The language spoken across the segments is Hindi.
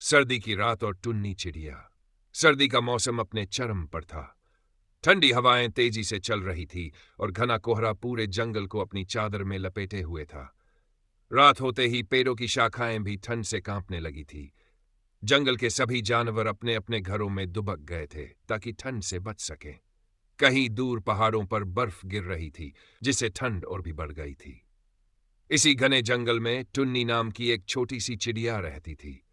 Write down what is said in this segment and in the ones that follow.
सर्दी की रात और टुन्नी चिड़िया। सर्दी का मौसम अपने चरम पर था। ठंडी हवाएं तेजी से चल रही थी और घना कोहरा पूरे जंगल को अपनी चादर में लपेटे हुए था। रात होते ही पेड़ों की शाखाएं भी ठंड से कांपने लगी थी। जंगल के सभी जानवर अपने अपने घरों में दुबक गए थे ताकि ठंड से बच सकें। कहीं दूर पहाड़ों पर बर्फ गिर रही थी, जिससे ठंड और भी बढ़ गई थी। इसी घने जंगल में टुन्नी नाम की एक छोटी सी चिड़िया रहती थी।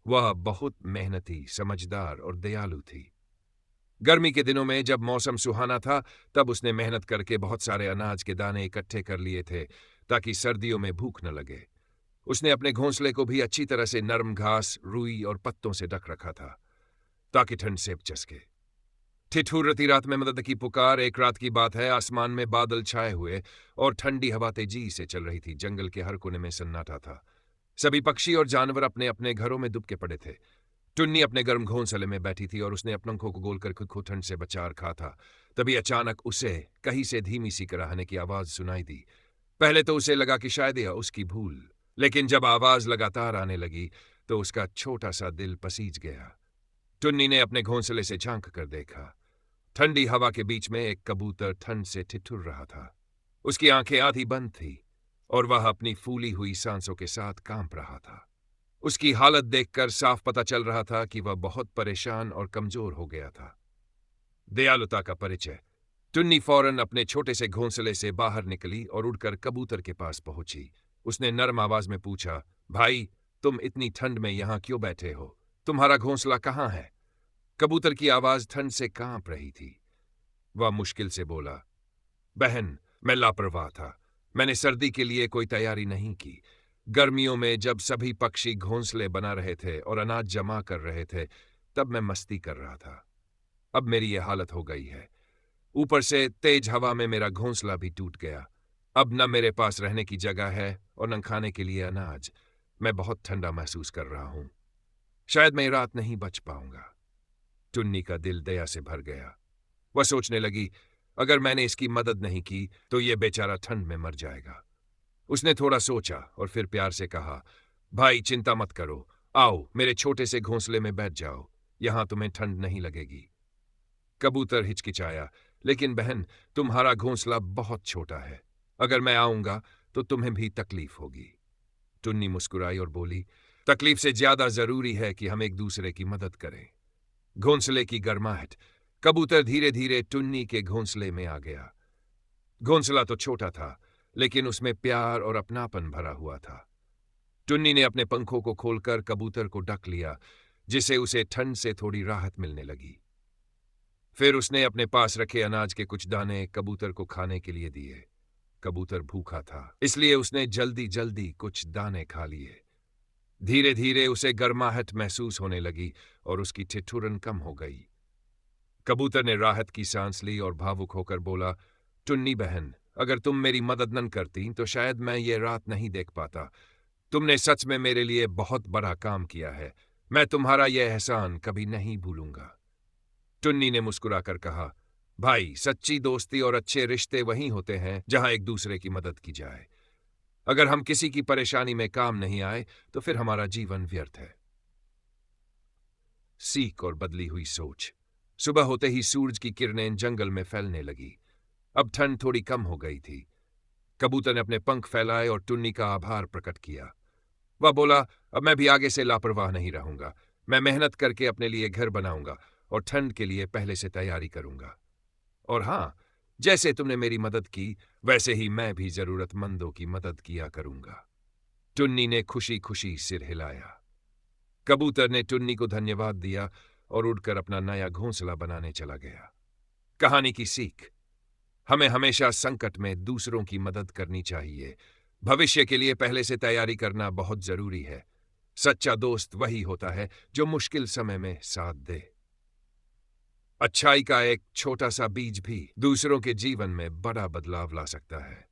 वह बहुत मेहनती, समझदार और दयालु थी। गर्मी के दिनों में जब मौसम सुहाना था, तब उसने मेहनत करके बहुत सारे अनाज के दाने इकट्ठे कर लिए थे ताकि सर्दियों में भूख न लगे। उसने अपने घोंसले को भी अच्छी तरह से नरम घास, रुई और पत्तों से ढक रखा था ताकि ठंड से चसके। ठिठुरती रात में मदद की पुकार। एक रात की बात है, आसमान में बादल छाए हुए और ठंडी हवा तेजी से चल रही थी। जंगल के हर कोने में सन्नाटा था। सभी पक्षी और जानवर अपने अपने घरों में दुबके पड़े थे। टुन्नी अपने गर्म घोंसले में बैठी थी और उसने अपने पंखों को गोलकर खुद को ठंड से बचा रखा था। तभी अचानक उसे कहीं से धीमी सी कराहने की आवाज सुनाई दी। पहले तो उसे लगा कि शायद यह उसकी भूल, लेकिन जब आवाज लगातार आने लगी तो उसका छोटा सा दिल पसीज गया। टुन्नी ने अपने घोंसले से झांक कर देखा। ठंडी हवा के बीच में एक कबूतर ठंड से ठिठुर रहा था। उसकी आंखें आधी बंद थी और वह अपनी फूली हुई सांसों के साथ कांप रहा था। उसकी हालत देखकर साफ पता चल रहा था कि वह बहुत परेशान और कमजोर हो गया था। दयालुता का परिचय। टुन्नी फौरन अपने छोटे से घोंसले से बाहर निकली और उड़कर कबूतर के पास पहुंची। उसने नरम आवाज में पूछा, भाई, तुम इतनी ठंड में यहां क्यों बैठे हो? तुम्हारा घोंसला कहाँ है? कबूतर की आवाज ठंड से कांप रही थी। वह मुश्किल से बोला, बहन, मैं लापरवाह था। मैंने सर्दी के लिए कोई तैयारी नहीं की। गर्मियों में जब सभी पक्षी घोंसले बना रहे थे और अनाज जमा कर रहे थे, तब मैं मस्ती कर रहा था। अब मेरी ये हालत हो गई है। ऊपर से तेज हवा में मेरा घोंसला भी टूट गया। अब न मेरे पास रहने की जगह है और न खाने के लिए अनाज। मैं बहुत ठंडा महसूस कर रहा हूं। शायद मैं रात नहीं बच पाऊंगा। टुन्नी का दिल दया से भर गया। वह सोचने लगी, अगर मैंने इसकी मदद नहीं की तो यह बेचारा ठंड में मर जाएगा। उसने थोड़ा सोचा और फिर प्यार से कहा, भाई, चिंता मत करो। आओ, मेरे छोटे से घोंसले में बैठ जाओ। यहां तुम्हें ठंड नहीं लगेगी। कबूतर हिचकिचाया, लेकिन बहन, तुम्हारा घोंसला बहुत छोटा है। अगर मैं आऊंगा तो तुम्हें भी तकलीफ होगी। टुन्नी मुस्कुराई और बोली, तकलीफ से ज्यादा जरूरी है कि हम एक दूसरे की मदद करें। घोंसले की गर्माहट। कबूतर धीरे धीरे टुन्नी के घोंसले में आ गया। घोंसला तो छोटा था, लेकिन उसमें प्यार और अपनापन भरा हुआ था। टुन्नी ने अपने पंखों को खोलकर कबूतर को ढक लिया, जिससे उसे ठंड से थोड़ी राहत मिलने लगी। फिर उसने अपने पास रखे अनाज के कुछ दाने कबूतर को खाने के लिए दिए। कबूतर भूखा था, इसलिए उसने जल्दी जल्दी कुछ दाने खा लिए। धीरे धीरे उसे गर्माहट महसूस होने लगी और उसकी ठिठुरन कम हो गई। कबूतर ने राहत की सांस ली और भावुक होकर बोला, टुन्नी बहन, अगर तुम मेरी मदद न करती तो शायद मैं ये रात नहीं देख पाता। तुमने सच में मेरे लिए बहुत बड़ा काम किया है। मैं तुम्हारा यह एहसान कभी नहीं भूलूंगा। टुन्नी ने मुस्कुराकर कहा, भाई, सच्ची दोस्ती और अच्छे रिश्ते वहीं होते हैं जहां एक दूसरे की मदद की जाए। अगर हम किसी की परेशानी में काम नहीं आए तो फिर हमारा जीवन व्यर्थ है। सीख और बदली हुई सोच। सुबह होते ही सूरज की किरणें जंगल में फैलने लगी। अब ठंड थोड़ी कम हो गई थी। कबूतर ने अपने पंख फैलाए और टुन्नी का आभार प्रकट किया। वह बोला, अब मैं भी आगे से लापरवाह नहीं रहूंगा। मैं मेहनत करके अपने लिए घर बनाऊंगा और ठंड के लिए पहले से तैयारी करूंगा। और हाँ, जैसे तुमने मेरी मदद की, वैसे ही मैं भी जरूरतमंदों की मदद किया करूंगा। टुन्नी ने खुशी खुशी सिर हिलाया। कबूतर ने टुन्नी को धन्यवाद दिया और उड़कर अपना नया घोंसला बनाने चला गया। कहानी की सीख। हमें हमेशा संकट में दूसरों की मदद करनी चाहिए। भविष्य के लिए पहले से तैयारी करना बहुत जरूरी है। सच्चा दोस्त वही होता है जो मुश्किल समय में साथ दे। अच्छाई का एक छोटा सा बीज भी दूसरों के जीवन में बड़ा बदलाव ला सकता है।